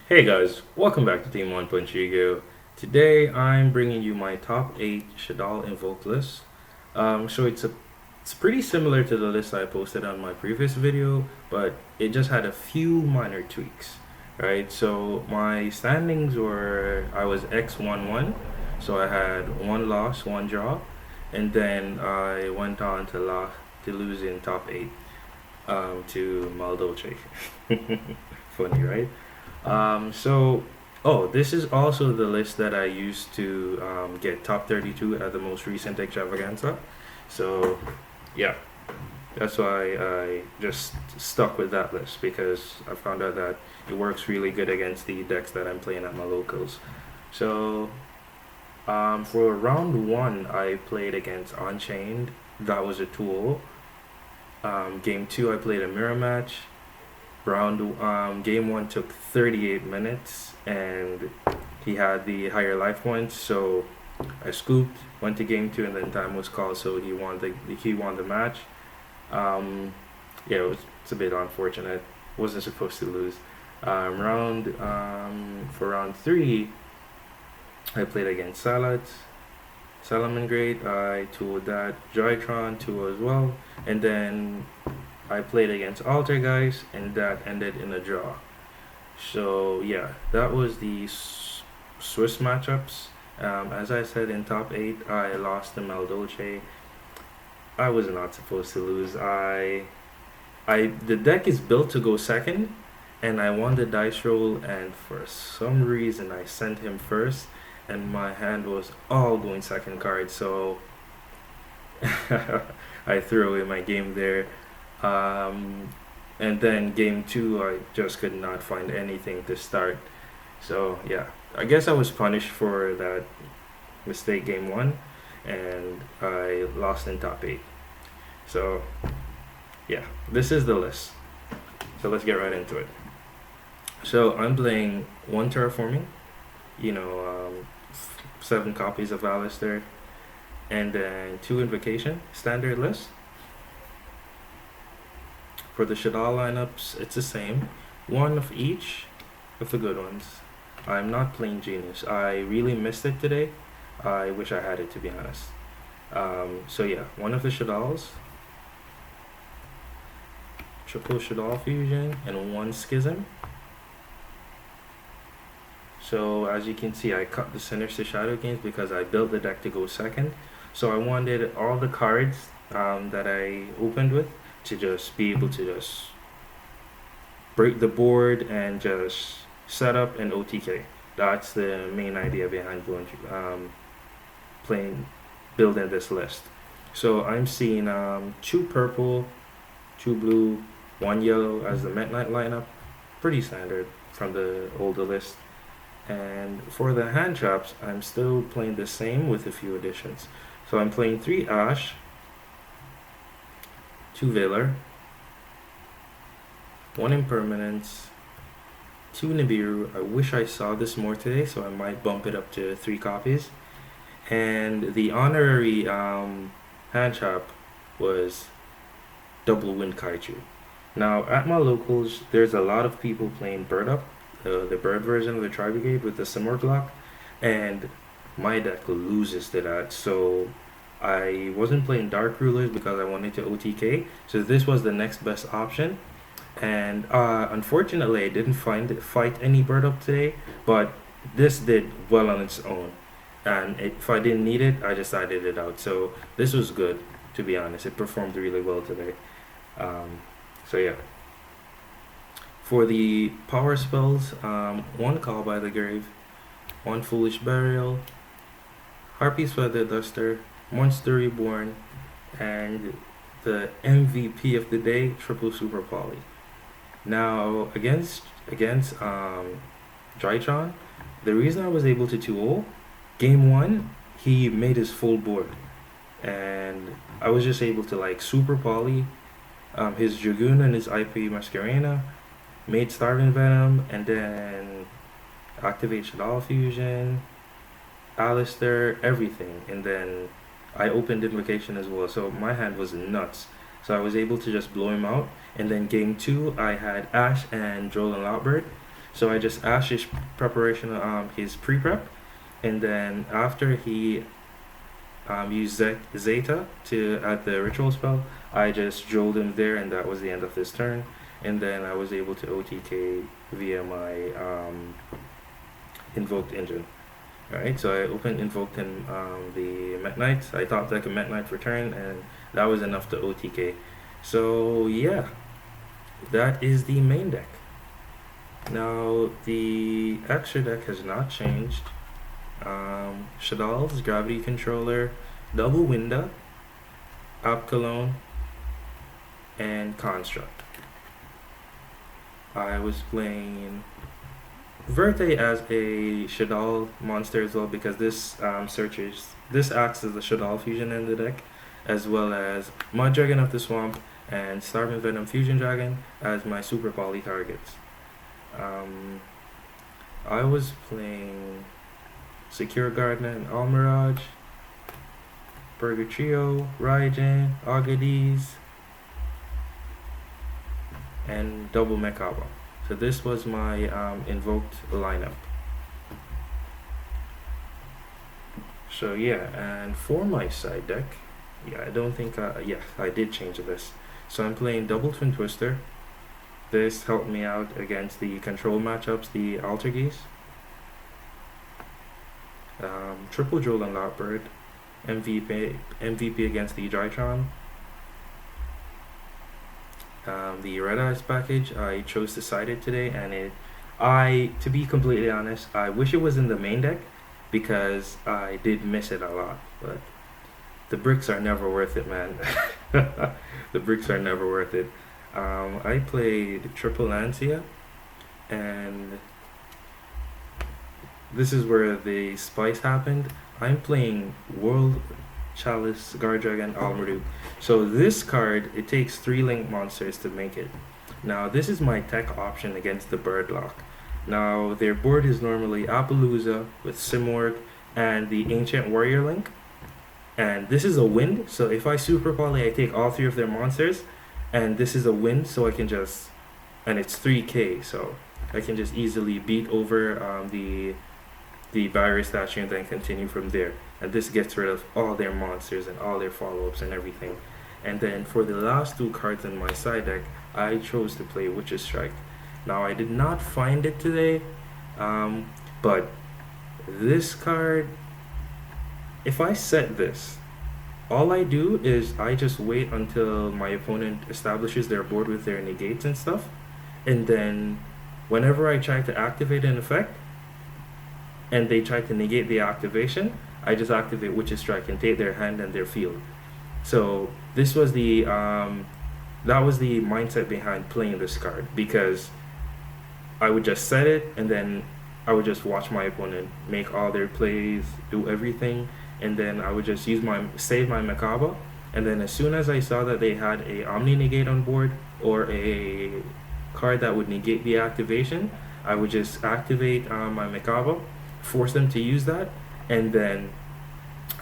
Hey guys, welcome back to Team One Punch Ego. Today I'm bringing you my top 8 SHADDOLL invoked list. It's pretty similar to the list I posted on my previous video, but it just had a few minor tweaks, right? So my standings were I was X11, so I had one loss, one draw, and then I went on to lose in top 8 to Maldolce. Funny, right? So, oh, this is also the list that I used to get top 32 at the most recent extravaganza. So, yeah, that's why I just stuck with that list because I found out that it works really good against the decks that I'm playing at my locals. So, for round one, I played against Unchained. That was a tool. Game two, I played a mirror match. Game one took 38 minutes, and he had the higher life points. So I scooped, went to game two, and then time was called. So he won the match. Yeah, it's a bit unfortunate. Wasn't supposed to lose. For round three, I played against Salomon Great. I tooled that. Joytron tool as well, and then I played against Alter Guys, and that ended in a draw. So yeah, that was the Swiss matchups. As I said in top eight, I lost to Maldolce. I was not supposed to lose. The deck is built to go second, and I won the dice roll, and for some reason I sent him first, and my hand was all going second card. So I threw away my game there. And then game two, I just could not find anything to start. So yeah, I guess I was punished for that mistake game one, and I lost in top eight. So yeah, this is the list. So let's get right into it. So I'm playing one terraforming, you know, 7 copies of Alistair, and then 2 invocation standard list. For the SHADDOLL lineups, it's the same. One of each of the good ones. I'm not playing Genius. I really missed it today. I wish I had it, to be honest. So yeah, one of the SHADDOLLs, triple SHADDOLL fusion, and 1 schism. So as you can see, I cut the Sinners to Shadow Games because I built the deck to go second. So I wanted all the cards that I opened with to just be able to just break the board and just set up an OTK. That's the main idea behind building this list. So I'm seeing 2 purple, 2 blue, 1 yellow as the midnight lineup. Pretty standard from the older list. And for the hand traps, I'm still playing the same with a few additions. So I'm playing 3 Ash, 2 Valor, 1 Impermanence, 2 Nibiru. I wish I saw this more today, so I might bump it up to 3 copies. And the honorary hand trap was double Wind Kaiju. Now, at my locals, there's a lot of people playing Bird Up, the bird version of the Tri Brigade with the Simmer block, and my deck loses to that. So I wasn't playing Dark Rulers because I wanted to OTK, so this was the next best option. And unfortunately, I didn't fight any Bird Up today, but this did well on its own. And if I didn't need it, I just added it out. So this was good, to be honest. It performed really well today. So yeah. For the power spells, 1 Call by the Grave, 1 Foolish Burial, Harpy's Feather Duster, Monster Reborn, and the MVP of the day, triple Super Poly. Now against Drytron, the reason I was able to 2-0, game 1, he made his full board, and I was just able to like Super Poly, his Dragoon and his IP Masquerena, made Starving Venom, and then activate SHADDOLL Fusion, Alistair, everything, and then I opened Invocation as well. So my hand was nuts. So I was able to just blow him out. And then game 2, I had Ash and Joel and Loutbird. So I just asked his preparation, his pre-prep, and then after he used Zeta to add the ritual spell, I just drilled him there, and that was the end of his turn. And then I was able to OTK via my invoked engine. Alright, so I invoked him the Met Knight. I thought like a Met Knight for turn, and that was enough to OTK. So yeah, that is the main deck. Now the extra deck has not changed. SHADDOLL's Gravity Controller, Double Winda, Apkalone, and Construct. I was playing Verte as a SHADDOLL monster as well, because this this acts as a SHADDOLL fusion in the deck, as well as Mud Dragon of the Swamp and Starving Venom Fusion Dragon as my super poly targets. I was playing Secure Gardener and Almirage, Burger Trio, Raijin, Agades, and Double Mekaba. So this was my invoked lineup. So yeah, and for my side deck, yeah, I don't think, yeah, I did change this. So I'm playing Double Twin Twister. This helped me out against the control matchups, the Altergeese. Triple Jewel and Lockbird. MVP against the Drytron. The Red Eyes package, I chose to side it today, and to be completely honest, I wish it was in the main deck because I did miss it a lot, but the bricks are never worth it, man. The bricks are never worth it. I played Triple Lancia, and this is where the spice happened. I'm playing World Chalice, Guard Dragon, Almaru. So this card, it takes 3 link monsters to make it. Now this is my tech option against the Birdlock. Now their board is normally Appaloosa with Simorg and the Ancient Warrior Link. And this is a wind, so if I super poly, I take all 3 of their monsters. And this is a wind, so I can just, and it's 3k, so I can just easily beat over the barrier statue and then continue from there. And this gets rid of all their monsters and all their follow-ups and everything. And then for the last 2 cards in my side deck, I chose to play Witch's Strike. Now I did not find it today, but this card, if I set this, all I do is I just wait until my opponent establishes their board with their negates and stuff, and then whenever I try to activate an effect and they try to negate the activation, I just activate Witch's Strike and take their hand and their field. So this was the that was the mindset behind playing this card, because I would just set it and then I would just watch my opponent make all their plays, do everything, and then I would just save my Mekaba, and then as soon as I saw that they had a Omni Negate on board or a card that would negate the activation, I would just activate my Mekaba, force them to use that, and then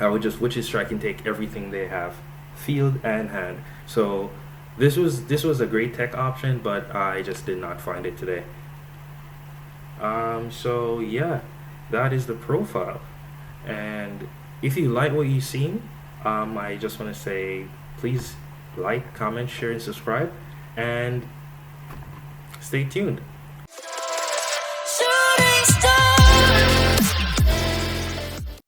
I would just Witch's Strike and take everything they have, field and hand. So this was a great tech option, but I just did not find it today. So yeah, that is the profile. And if you like what you've seen, I just want to say, please like, comment, share, and subscribe, and stay tuned.